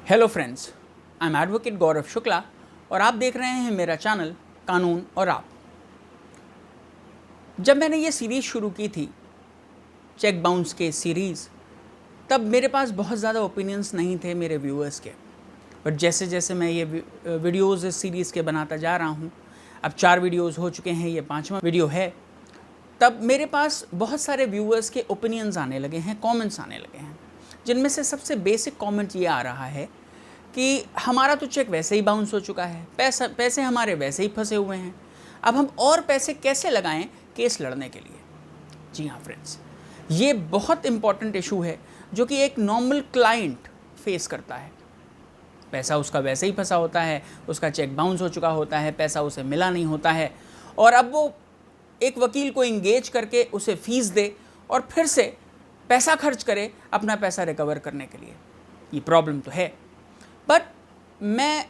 Hello friends, I am advocate Gaurav Shukla और आप देख रहे हैं मेरा चैनल कानून और आप। जब मैंने ये सीरीज़ शुरू की थी, चेक बाउंस के सीरीज़, तब मेरे पास बहुत ज़्यादा ओपिनियंस नहीं थे मेरे व्यूअर्स के। बट जैसे जैसे मैं ये वीडियोज़ इस सीरीज़ के बनाता जा रहा हूँ, अब 4 वीडियोज़ हो चुके हैं, ये 5वां वीडियो है, तब मेरे पास बहुत सारे व्यूअर्स के ओपिनियंस आने लगे हैं, कमेंट्स आने लगे हैं, जिनमें से सबसे बेसिक कमेंट ये आ रहा है कि हमारा तो चेक वैसे ही बाउंस हो चुका है, पैसे हमारे वैसे ही फंसे हुए हैं, अब हम और पैसे कैसे लगाएं केस लड़ने के लिए। जी हाँ फ्रेंड्स, ये बहुत इंपॉर्टेंट इशू है जो कि एक नॉर्मल क्लाइंट फेस करता है। पैसा उसका वैसे ही फंसा होता है, उसका चेक बाउंस हो चुका होता है, पैसा उसे मिला नहीं होता है, और अब वो एक वकील को इंगेज करके उसे फीस दे और फिर से पैसा खर्च करे अपना पैसा रिकवर करने के लिए। ये प्रॉब्लम तो है। बट मैं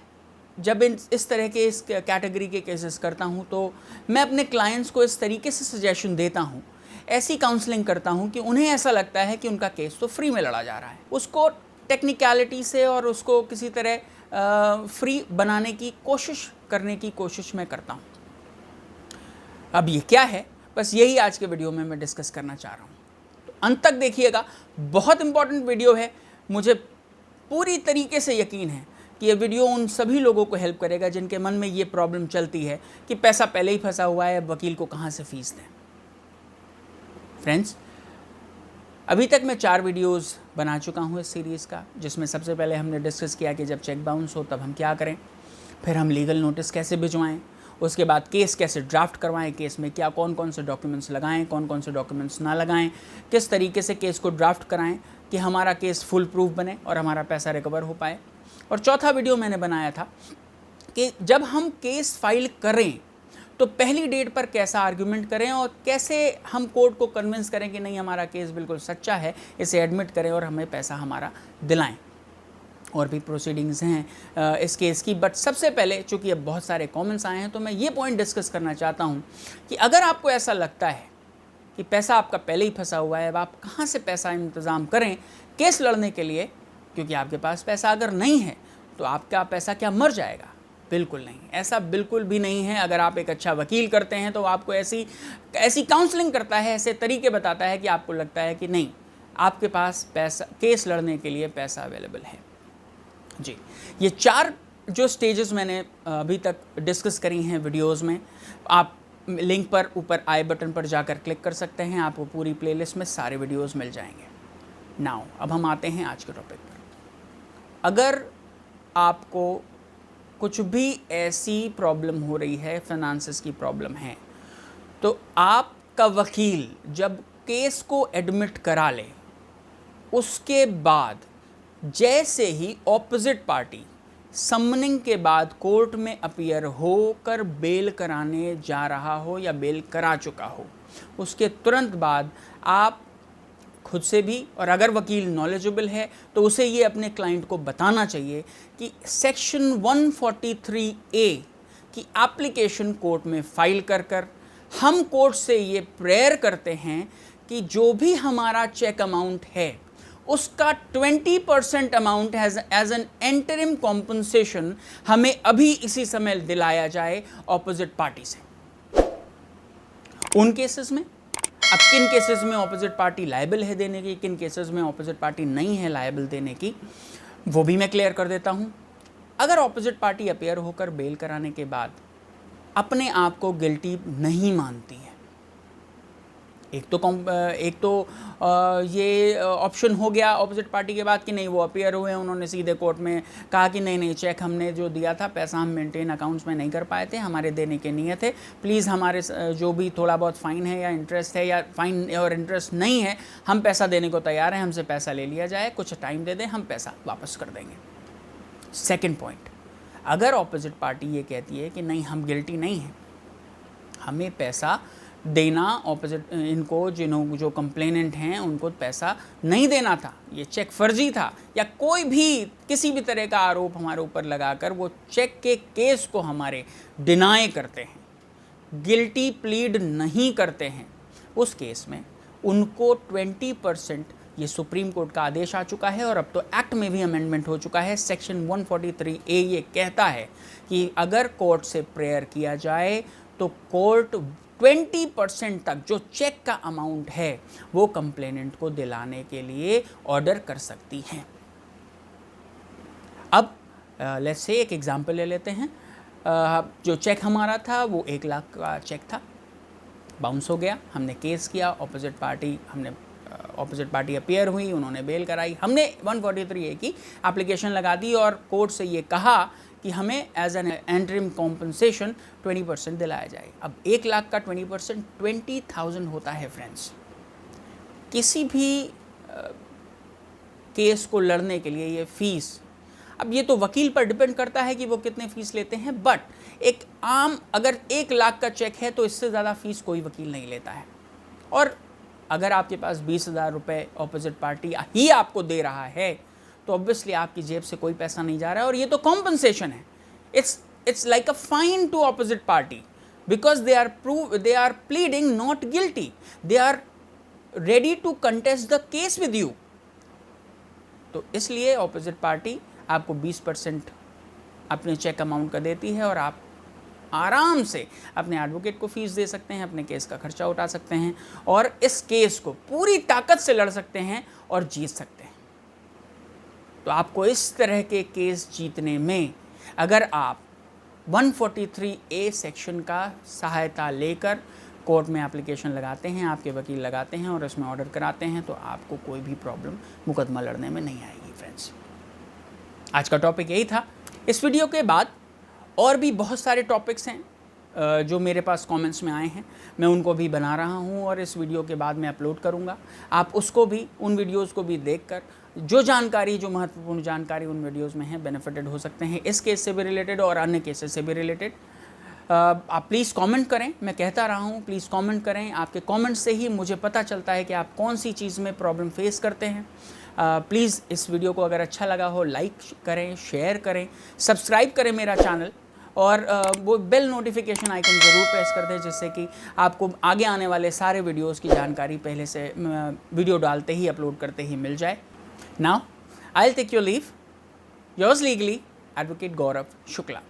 जब इस तरह के इस कैटेगरी के केसेस करता हूँ तो मैं अपने क्लाइंट्स को इस तरीके से सजेशन देता हूँ, ऐसी काउंसलिंग करता हूँ कि उन्हें ऐसा लगता है कि उनका केस तो फ्री में लड़ा जा रहा है। उसको टेक्निकलिटी से और उसको किसी तरह फ्री बनाने की कोशिश मैं करता हूँ। अब ये क्या है, बस यही आज के वीडियो में मैं डिस्कस करना चाह रहा हूँ, तो अंत तक देखिएगा। बहुत इंपॉर्टेंट वीडियो है। मुझे पूरी तरीके से यकीन है कि ये वीडियो उन सभी लोगों को हेल्प करेगा जिनके मन में ये प्रॉब्लम चलती है कि पैसा पहले ही फंसा हुआ है, वकील को कहाँ से फीस दें। फ्रेंड्स, अभी तक मैं 4 वीडियोस बना चुका हूँ इस सीरीज़ का, जिसमें सबसे पहले हमने डिस्कस किया कि जब चेक बाउंस हो तब हम क्या करें, फिर हम लीगल नोटिस कैसे भिजवाएं, उसके बाद केस कैसे ड्राफ्ट करवाएं, केस में क्या कौन कौन से डॉक्यूमेंट्स लगाएं, कौन कौन से डॉक्यूमेंट्स ना लगाएं, किस तरीके से केस को ड्राफ्ट कराएं कि हमारा केस फुल प्रूफ बने और हमारा पैसा रिकवर हो पाए। और चौथा वीडियो मैंने बनाया था कि जब हम केस फाइल करें तो पहली डेट पर कैसा आर्ग्यूमेंट करें और कैसे हम कोर्ट को कन्विंस करें कि नहीं, हमारा केस बिल्कुल सच्चा है, इसे एडमिट करें और हमें पैसा हमारा दिलाएं। और भी प्रोसीडिंग्स हैं इस केस की, बट सबसे पहले चूँकि अब बहुत सारे कमेंट्स आए हैं तो मैं ये पॉइंट डिस्कस करना चाहता हूँ कि अगर आपको ऐसा लगता है कि पैसा आपका पहले ही फंसा हुआ है, अब आप कहाँ से पैसा इंतज़ाम करें केस लड़ने के लिए, क्योंकि आपके पास पैसा अगर नहीं है तो आपका पैसा क्या मर जाएगा? बिल्कुल नहीं, ऐसा बिल्कुल भी नहीं है। अगर आप एक अच्छा वकील करते हैं तो आपको ऐसी काउंसलिंग करता है, ऐसे तरीके बताता है कि आपको लगता है कि नहीं, आपके पास पैसा, केस लड़ने के लिए पैसा अवेलेबल है। जी, ये 4 जो स्टेजेस मैंने अभी तक डिस्कस करी हैं वीडियोस में, आप लिंक पर ऊपर आई बटन पर जाकर क्लिक कर सकते हैं, आपको पूरी प्लेलिस्ट में सारे वीडियोस मिल जाएंगे। नाउ अब हम आते हैं आज के टॉपिक पर। अगर आपको कुछ भी ऐसी प्रॉब्लम हो रही है, फाइनेंसेस की प्रॉब्लम है, तो आपका वकील जब केस को एडमिट करा ले, उसके बाद जैसे ही ऑपोजिट पार्टी समनिंग के बाद कोर्ट में अपीयर होकर बेल कराने जा रहा हो या बेल करा चुका हो, उसके तुरंत बाद आप खुद से भी, और अगर वकील नॉलेजेबल है तो उसे ये अपने क्लाइंट को बताना चाहिए कि सेक्शन 143A की एप्लीकेशन कोर्ट में फाइल कर हम कोर्ट से ये प्रेयर करते हैं कि जो भी हमारा चेक अमाउंट है उसका 20% amount as an interim compensation हमें अभी इसी समय दिलाया जाए ऑपोजिट पार्टी से। उन केसेस में, अब किन केसेस में ऑपोजिट पार्टी लायबल है देने की, किन केसेस में ऑपोजिट पार्टी नहीं है लायबल देने की, वो भी मैं क्लियर कर देता हूं। अगर ऑपोजिट पार्टी अपेयर होकर बेल कराने के बाद अपने आप को गिल्टी नहीं मानती है, एक तो ये ऑप्शन हो गया ऑपोजिट पार्टी के बाद कि नहीं, वो अपेयर हुए, उन्होंने सीधे कोर्ट में कहा कि नहीं, चेक हमने जो दिया था, पैसा हम मेंटेन अकाउंट्स में नहीं कर पाए थे, हमारे देने के नियत है, प्लीज़ हमारे जो भी थोड़ा बहुत फ़ाइन है या इंटरेस्ट है, या फ़ाइन और इंटरेस्ट नहीं है, हम पैसा देने को तैयार हैं, हमसे पैसा ले लिया जाए, कुछ टाइम दे दें, हम पैसा वापस कर देंगे। सेकेंड पॉइंट, अगर ऑपोजिट पार्टी ये कहती है कि नहीं, हम गिल्टी नहीं हैं, हमें पैसा देना, ऑपोजिट इनको जो कंप्लेनेंट हैं उनको पैसा नहीं देना था, ये चेक फर्जी था, या कोई भी किसी भी तरह का आरोप हमारे ऊपर लगाकर वो चेक के केस को हमारे डिनाई करते हैं, गिल्टी प्लीड नहीं करते हैं, उस केस में उनको 20% ये सुप्रीम कोर्ट का आदेश आ चुका है और अब तो एक्ट में भी अमेंडमेंट हो चुका है। सेक्शन 143A ये कहता है कि अगर कोर्ट से प्रेयर किया जाए तो कोर्ट 20% तक जो चेक का अमाउंट है वो कंप्लेनेंट को दिलाने के लिए ऑर्डर कर सकती हैं। अब लेट्स से एक एग्जांपल ले लेते हैं। जो चेक हमारा था वो 1 लाख का चेक था, बाउंस हो गया, हमने केस किया, ऑपोजिट पार्टी अपीयर हुई, उन्होंने बेल कराई, हमने 143A की एप्लीकेशन लगा दी और कोर्ट से ये कहा कि हमें एज एन एंटरिम कॉम्पनसेशन 20% दिलाया जाए। अब 1 लाख का 20% 20,000 होता है फ्रेंड्स। किसी भी केस को लड़ने के लिए ये फीस, अब ये तो वकील पर डिपेंड करता है कि वो कितने फीस लेते हैं, बट एक आम अगर 1 लाख का चेक है तो इससे ज़्यादा फीस कोई वकील नहीं लेता है। और अगर आपके पास 20,000 रुपये ऑपोजिट पार्टी ही आपको दे रहा है तो ऑब्वियसली आपकी जेब से कोई पैसा नहीं जा रहा है और ये तो कॉम्पनसेशन है। It's like a fine to opposite party because they are pleading not guilty, they are ready to contest the case with you. तो इसलिए ऑपोजिट पार्टी आपको 20% अपने चेक अमाउंट का देती है और आप आराम से अपने एडवोकेट को फीस दे सकते हैं, अपने केस का खर्चा उठा सकते हैं और इस केस को पूरी ताकत से लड़ सकते हैं और जीत सकते हैं। तो आपको इस तरह के केस जीतने में अगर आप 143A सेक्शन का सहायता लेकर कोर्ट में एप्लीकेशन लगाते हैं, आपके वकील लगाते हैं और इसमें ऑर्डर कराते हैं तो आपको कोई भी प्रॉब्लम मुकदमा लड़ने में नहीं आएगी फ्रेंड्स। आज का टॉपिक यही था। इस वीडियो के बाद और भी बहुत सारे टॉपिक्स हैं जो मेरे पास कमेंट्स में आए हैं, मैं उनको भी बना रहा हूं और इस वीडियो के बाद मैं अपलोड करूंगा। आप उसको भी, उन वीडियोस को भी देखकर जो जानकारी, जो महत्वपूर्ण जानकारी उन वीडियोस में है, बेनिफिटेड हो सकते हैं इस केस से भी रिलेटेड और अन्य केसेस से भी रिलेटेड। आप प्लीज़ कमेंट करें, मैं कहता रहा हूँ प्लीज़ कमेंट करें। आपके कमेंट से ही मुझे पता चलता है कि आप कौन सी चीज़ में प्रॉब्लम फेस करते हैं। प्लीज़ इस वीडियो को अगर अच्छा लगा हो लाइक करें, शेयर करें, सब्सक्राइब करें मेरा चैनल और वो बेल नोटिफिकेशन आइकन ज़रूर प्रेस कर दें जिससे कि आपको आगे आने वाले सारे वीडियोस की जानकारी पहले से वीडियो डालते ही, अपलोड करते ही मिल जाए। Now I will take your leave. Yours legally advocate Gaurav Shukla.